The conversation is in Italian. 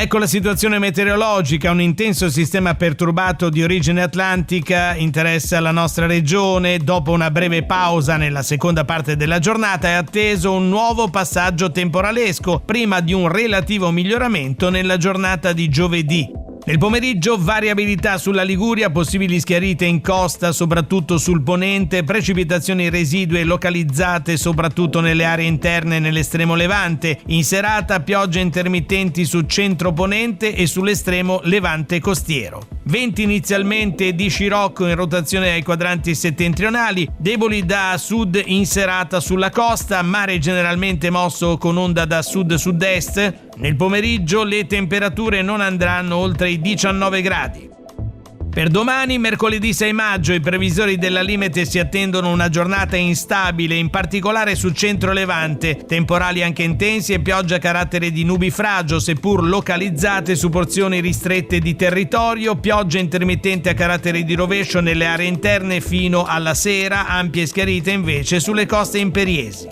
Ecco la situazione meteorologica. Un intenso sistema perturbato di origine atlantica interessa la nostra regione. Dopo una breve pausa nella seconda parte della giornata è atteso un nuovo passaggio temporalesco prima di un relativo miglioramento nella giornata di giovedì. Nel pomeriggio variabilità sulla Liguria, possibili schiarite in costa soprattutto sul ponente, precipitazioni residue localizzate soprattutto nelle aree interne e nell'estremo levante. In serata piogge intermittenti su centro-ponente e sull'estremo levante costiero. Venti inizialmente di scirocco in rotazione ai quadranti settentrionali, deboli da sud in serata sulla costa, mare generalmente mosso con onda da sud-sud-est. Nel pomeriggio le temperature non andranno oltre i 19 gradi. Per domani, mercoledì 6 maggio, i previsori della Limete si attendono una giornata instabile, in particolare su centro-levante, temporali anche intensi e pioggia a carattere di nubifragio, seppur localizzate su porzioni ristrette di territorio, pioggia intermittente a carattere di rovescio nelle aree interne fino alla sera, ampie schiarite invece sulle coste imperiesi.